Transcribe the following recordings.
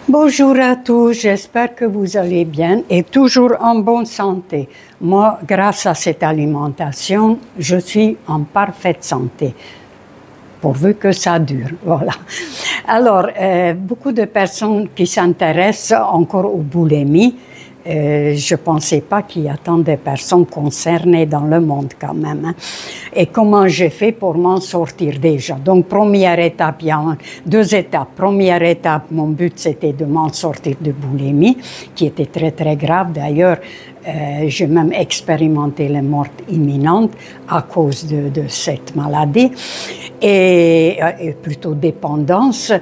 Bonjour à tous, j'espère que vous allez bien et toujours en bonne santé. Moi, grâce à cette alimentation, je suis en parfaite santé, pourvu que ça dure. Voilà. Alors, beaucoup de personnes qui s'intéressent encore aux boulimies. Je ne pensais pas qu'il y a tant de personnes concernées dans le monde quand même. Hein. Et comment j'ai fait pour m'en sortir déjà? Donc, première étape, il y a deux étapes. Première étape, mon but, c'était de m'en sortir de boulimie, qui était très, très grave. D'ailleurs, j'ai même expérimenté la mort imminente à cause de cette maladie, et plutôt dépendance.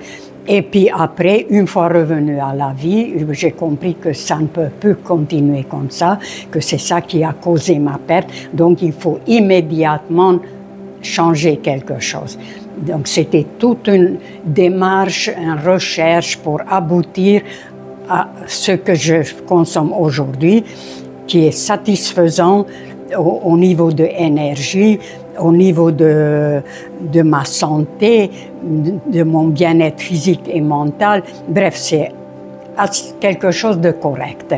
Et puis après, une fois revenu à la vie, j'ai compris que ça ne peut plus continuer comme ça, que c'est ça qui a causé ma perte. Donc il faut immédiatement changer quelque chose. Donc c'était toute une démarche, une recherche pour aboutir à ce que je consomme aujourd'hui, qui est satisfaisant au niveau de l'énergie, au niveau de ma santé, de mon bien-être physique et mental. Bref, c'est quelque chose de correct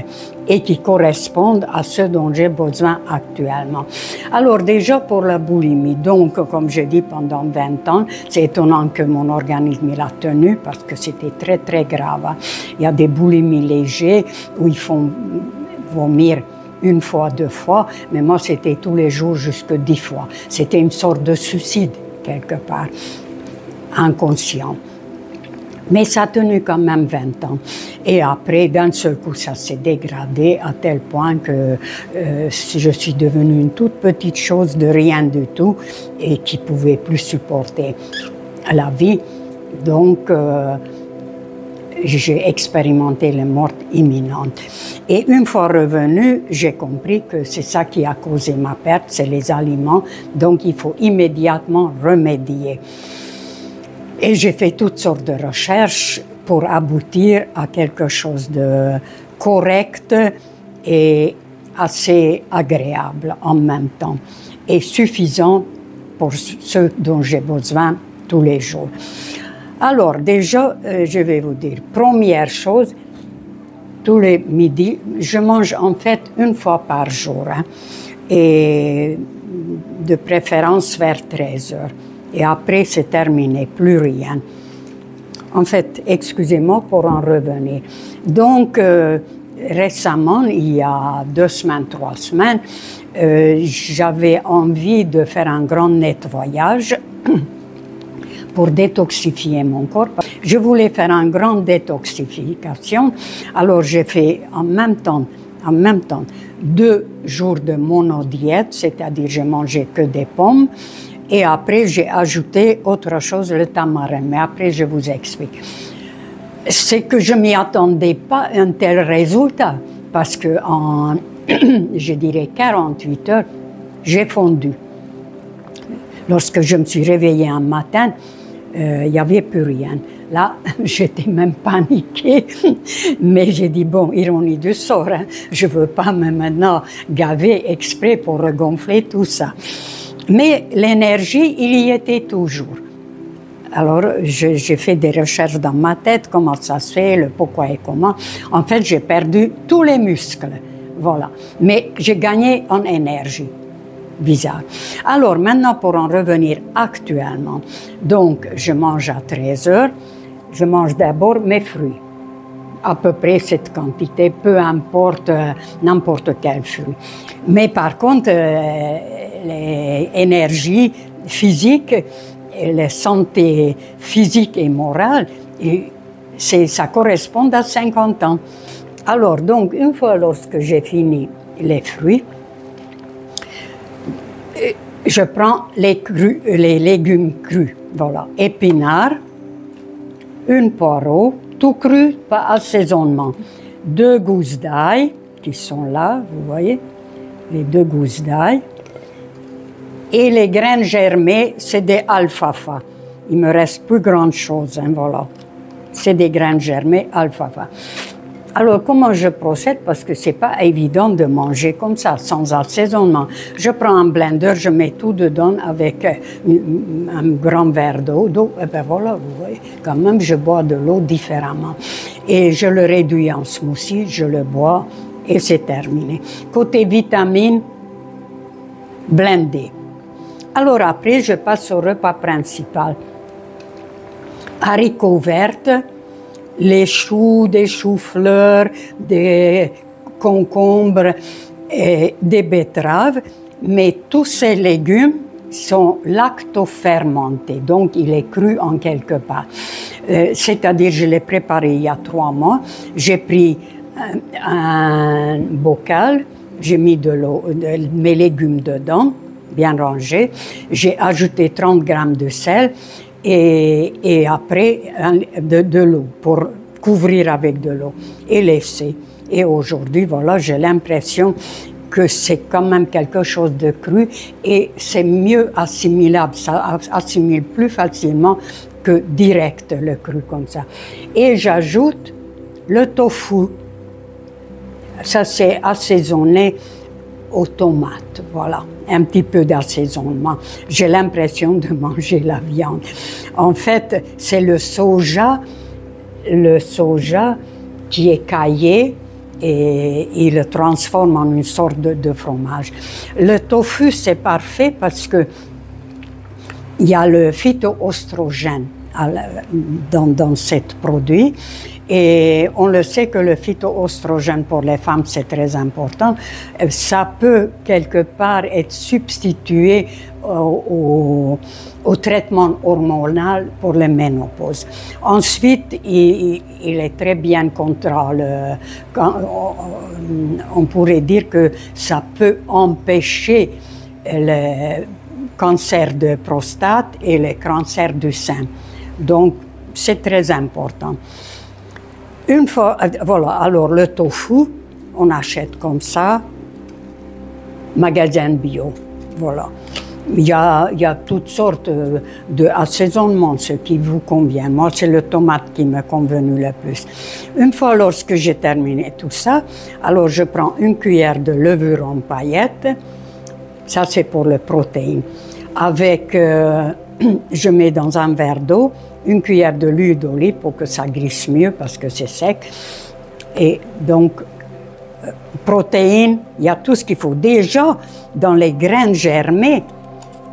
et qui correspond à ce dont j'ai besoin actuellement. Alors déjà pour la boulimie, donc comme je dis pendant 20 ans, c'est étonnant que mon organisme l'a tenu parce que c'était très très grave. Il y a des boulimies légers où ils font vomir une fois, deux fois, mais moi c'était tous les jours jusque 10 fois. C'était une sorte de suicide quelque part, inconscient. Mais ça a tenu quand même 20 ans. Et après, d'un seul coup, ça s'est dégradé à tel point que je suis devenue une toute petite chose de rien du tout et qui ne pouvait plus supporter la vie. Donc, j'ai expérimenté la mort imminente. Et une fois revenue, j'ai compris que c'est ça qui a causé ma perte, c'est les aliments. Donc, il faut immédiatement remédier. Et j'ai fait toutes sortes de recherches pour aboutir à quelque chose de correct et assez agréable en même temps. Et suffisant pour ce dont j'ai besoin tous les jours. Alors déjà, je vais vous dire, première chose, tous les midis, je mange en fait une fois par jour, hein, et de préférence vers 13 heures. Et après, c'est terminé, plus rien. En fait, excusez-moi pour en revenir. Donc, récemment, il y a 2 semaines, 3 semaines, j'avais envie de faire un grand nettoyage pour détoxifier mon corps. Je voulais faire une grande détoxification, alors j'ai fait en même temps 2 jours de monodiète, c'est-à-dire j'ai mangé que des pommes, et après j'ai ajouté autre chose, le tamarin, mais après je vous explique. C'est que je ne m'y attendais pas à un tel résultat, parce que en, je dirais 48 heures, j'ai fondu. Lorsque je me suis réveillée un matin, il n'y avait plus rien. Là, j'étais même paniquée, mais j'ai dit, bon, ironie du sort, hein, je ne veux pas me maintenant gaver exprès pour regonfler tout ça. Mais l'énergie, il y était toujours. Alors, j'ai fait des recherches dans ma tête, comment ça se fait, le pourquoi et comment. En fait, j'ai perdu tous les muscles, voilà. Mais j'ai gagné en énergie. Bizarre. Alors maintenant, pour en revenir actuellement, donc je mange à 13 heures, je mange d'abord mes fruits, à peu près cette quantité, peu importe n'importe quel fruit. Mais par contre, l'énergie physique, la santé physique et morale, ça correspond à 50 ans. Alors donc, une fois lorsque j'ai fini les fruits, je prends les légumes crus, voilà, épinards, une poireau, tout cru, pas assaisonnement, 2 gousses d'ail, qui sont là, vous voyez, les 2 gousses d'ail, et les graines germées, c'est des alfalfa. Il me reste plus grande chose, hein, voilà, c'est des graines germées, alfalfa. Alors, comment je procède? Parce que c'est pas évident de manger comme ça, sans assaisonnement. Je prends un blender, je mets tout dedans avec un grand verre d'eau. Et ben voilà, vous voyez, quand même, je bois de l'eau différemment. Et je le réduis en smoothie, je le bois et c'est terminé. Côté vitamines, blendé. Alors après, je passe au repas principal. Haricots verts, les choux, des choux-fleurs, des concombres, et des betteraves, mais tous ces légumes sont lactofermentés, donc il est cru en quelque part. C'est-à-dire, je l'ai préparé il y a 3 mois, j'ai pris un bocal, j'ai mis de l'eau, mes légumes dedans, bien rangés, j'ai ajouté 30 grammes de sel, et après de l'eau pour couvrir avec de l'eau et laisser. Et aujourd'hui, voilà, j'ai l'impression que c'est quand même quelque chose de cru et c'est mieux assimilable, ça assimile plus facilement que direct le cru comme ça. Et j'ajoute le tofu. Ça, c'est assaisonné aux tomates, voilà, un petit peu d'assaisonnement. J'ai l'impression de manger la viande. En fait, c'est le soja qui est caillé et il le transforme en une sorte de fromage. Le tofu, c'est parfait parce que il y a le phytoœstrogène dans ce produit. Et on le sait que le phytoœstrogène pour les femmes, c'est très important. Ça peut quelque part être substitué au traitement hormonal pour la ménopause. Ensuite, il est très bien contre on pourrait dire que ça peut empêcher le cancer de prostate et le cancer du sein. Donc, c'est très important. Une fois, voilà, alors le tofu, on achète comme ça, magasin bio, voilà. Il y a toutes sortes d'assaisonnements, ce qui vous convient. Moi, c'est le tomate qui me convenu le plus. Une fois lorsque j'ai terminé tout ça, alors je prends une cuillère de levure en paillettes, ça c'est pour les protéines. Avec, je mets dans un verre d'eau, une cuillère de l'huile d'olive pour que ça glisse mieux parce que c'est sec. Et donc, protéines, il y a tout ce qu'il faut. Déjà, dans les graines germées,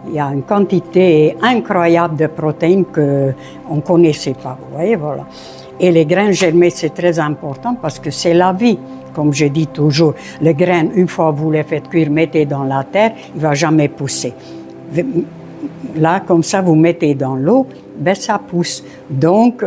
il y a une quantité incroyable de protéines qu'on ne connaissait pas. Vous voyez, voilà. Et les graines germées, c'est très important parce que c'est la vie. Comme je dis toujours, les graines, une fois que vous les faites cuire, mettez dans la terre, il ne va jamais pousser. Là, comme ça, vous mettez dans l'eau, ben ça pousse. Donc,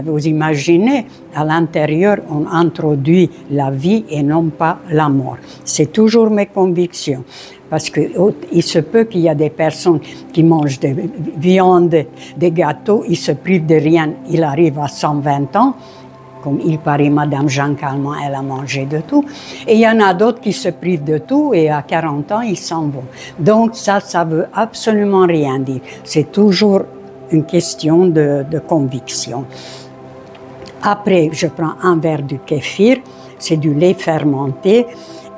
vous imaginez, à l'intérieur, on introduit la vie et non pas la mort. C'est toujours mes convictions. Parce qu'il se peut qu'il y a des personnes qui mangent des viandes, des gâteaux, ils se privent de rien, ils arrivent à 120 ans, comme il paraît, Madame Jeanne Calment, elle a mangé de tout. Et il y en a d'autres qui se privent de tout et à 40 ans, ils s'en vont. Donc ça veut absolument rien dire. C'est toujours une question de conviction. Après, je prends un verre de kéfir, c'est du lait fermenté.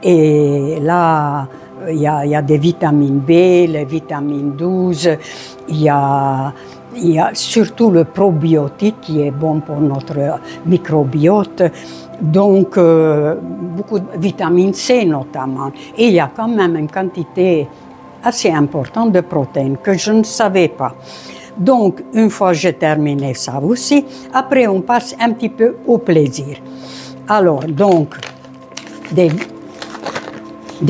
Et là, il y a des vitamines B, les vitamines 12, il y a surtout le probiotique qui est bon pour notre microbiote, donc beaucoup de vitamine C notamment. Et il y a quand même une quantité assez importante de protéines que je ne savais pas. Donc, une fois j'ai terminé ça aussi, après on passe un petit peu au plaisir. Alors, donc, des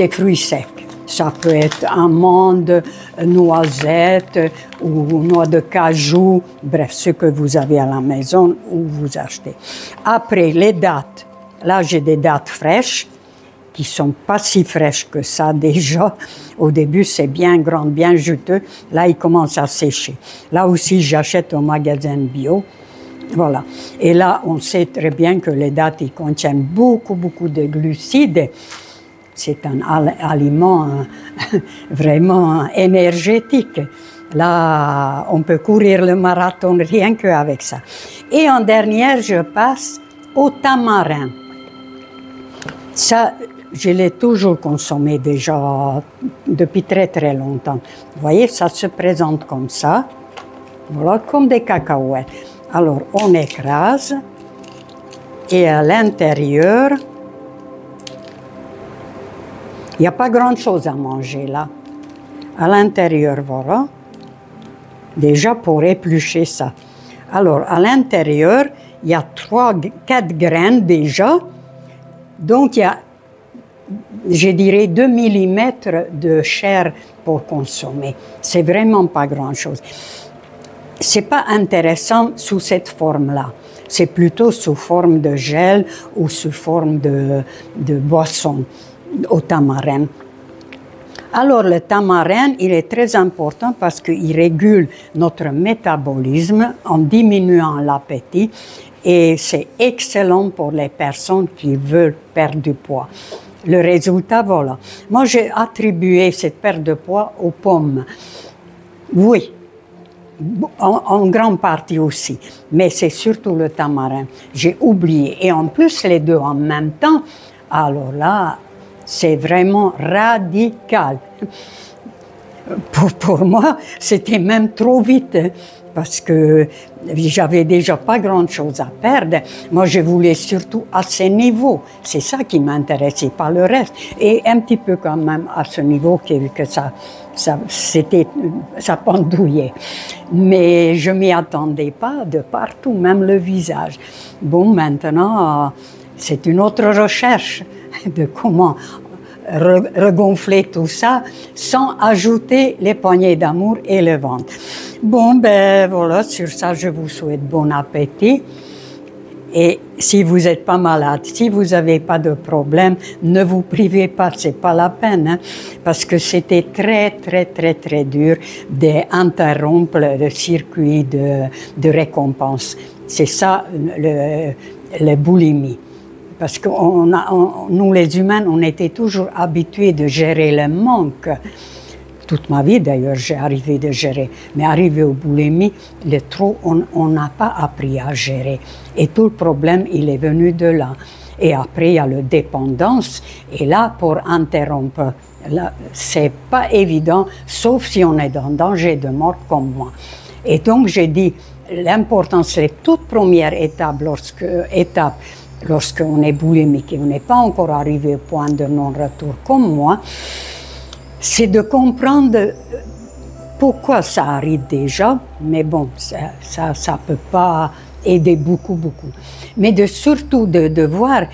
fruits secs. Ça peut être amandes, noisettes ou noix de cajou, bref, ce que vous avez à la maison ou vous achetez. Après, les dattes. Là, j'ai des dattes fraîches qui ne sont pas si fraîches que ça déjà. Au début, c'est bien grand, bien juteux. Là, ils commencent à sécher. Là aussi, j'achète au magasin bio. Voilà. Et là, on sait très bien que les dattes, ils contiennent beaucoup de glucides. C'est un aliment vraiment énergétique. Là, on peut courir le marathon rien qu'avec ça. Et en dernière, je passe au tamarin. Ça, je l'ai toujours consommé déjà depuis très très longtemps. Vous voyez, ça se présente comme ça. Voilà, comme des cacahuètes. Alors, on écrase. Et à l'intérieur, il n'y a pas grand-chose à manger là. À l'intérieur, voilà. Déjà pour éplucher ça. Alors, à l'intérieur, il y a 4 graines déjà. Donc, il y a, je dirais, 2 mm de chair pour consommer. C'est vraiment pas grand-chose. C'est pas intéressant sous cette forme-là. C'est plutôt sous forme de gel ou sous forme de boisson au tamarin. Alors, le tamarin, il est très important parce qu'il régule notre métabolisme en diminuant l'appétit et c'est excellent pour les personnes qui veulent perdre du poids. Le résultat, voilà. Moi, j'ai attribué cette perte de poids aux pommes. Oui, en grande partie aussi, mais c'est surtout le tamarin. J'ai oublié. Et en plus, les deux en même temps, alors là, c'est vraiment radical. Pour moi, c'était même trop vite, parce que j'avais déjà pas grand-chose à perdre. Moi, je voulais surtout à ce niveau. C'est ça qui m'intéressait, pas le reste. Et un petit peu quand même à ce niveau que ça pendouillait. Mais je m'y attendais pas de partout, même le visage. Bon, maintenant, c'est une autre recherche de comment regonfler tout ça sans ajouter les poignées d'amour et le ventre. Bon, ben voilà, sur ça, je vous souhaite bon appétit. Et si vous n'êtes pas malade, si vous n'avez pas de problème, ne vous privez pas, c'est pas la peine, hein, parce que c'était très, très, très, très dur d'interrompre le circuit de récompense. C'est ça, le boulimie. Parce que nous, les humains, on était toujours habitués de gérer le manque. Toute ma vie, d'ailleurs, j'ai arrivé de gérer. Mais arrivé au boulimie, le trop, on n'a pas appris à gérer. Et tout le problème, il est venu de là. Et après, il y a la dépendance. Et là, pour interrompre, c'est pas évident, sauf si on est en danger de mort comme moi. Et donc, j'ai dit, l'important, c'est la toute première étape, lorsqu'on est boulimique et on n'est pas encore arrivé au point de non-retour comme moi, c'est de comprendre pourquoi ça arrive déjà, mais bon, ça peut pas aider beaucoup. Mais surtout de voir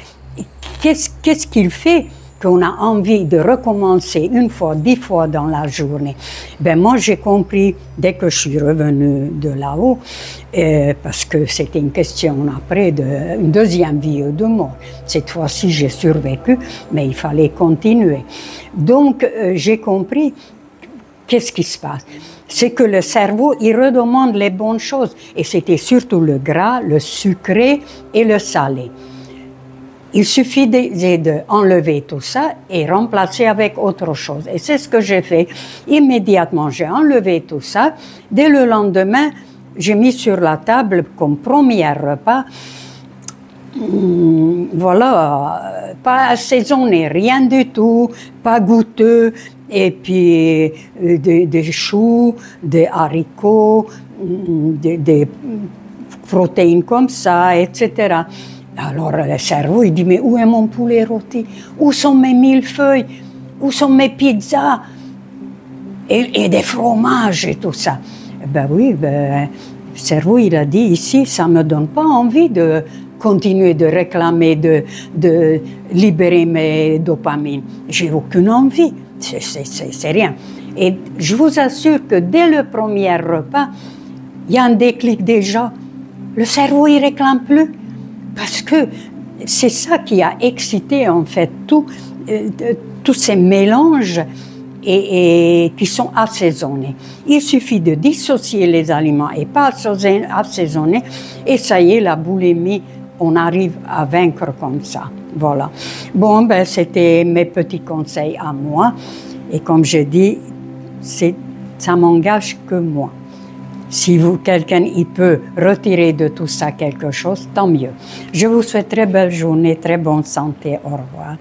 qu'est-ce qu'il fait qu'on a envie de recommencer 1 fois, 10 fois dans la journée. Ben moi, j'ai compris dès que je suis revenue de là-haut, parce que c'était une question après d'une deuxième vie ou de mort. Cette fois-ci, j'ai survécu, mais il fallait continuer. Donc, j'ai compris qu'est-ce qui se passe. C'est que le cerveau, il redemande les bonnes choses. Et c'était surtout le gras, le sucré et le salé. Il suffit d'enlever tout ça et remplacer avec autre chose. Et c'est ce que j'ai fait. Immédiatement, j'ai enlevé tout ça. Dès le lendemain, j'ai mis sur la table comme premier repas, voilà, pas assaisonné, rien du tout, pas goûteux, et puis des choux, des haricots, des protéines comme ça, etc. Alors le cerveau, il dit, mais où est mon poulet rôti? Où sont mes millefeuilles? Où sont mes pizzas? Et des fromages et tout ça. Ben oui, le cerveau, il a dit, ici, ça ne me donne pas envie de continuer de réclamer, de libérer mes dopamines. J'ai aucune envie, c'est rien. Et je vous assure que dès le premier repas, il y a un déclic déjà. Le cerveau, il ne réclame plus. Parce que c'est ça qui a excité en fait tous ces mélanges et qui sont assaisonnés. Il suffit de dissocier les aliments et pas assaisonner et ça y est, la boulimie, on arrive à vaincre comme ça. Voilà. Bon, ben c'était mes petits conseils à moi et comme je dis, ça m'engage que moi. Si quelqu'un peut retirer de tout ça quelque chose, tant mieux. Je vous souhaite très belle journée, très bonne santé. Au revoir.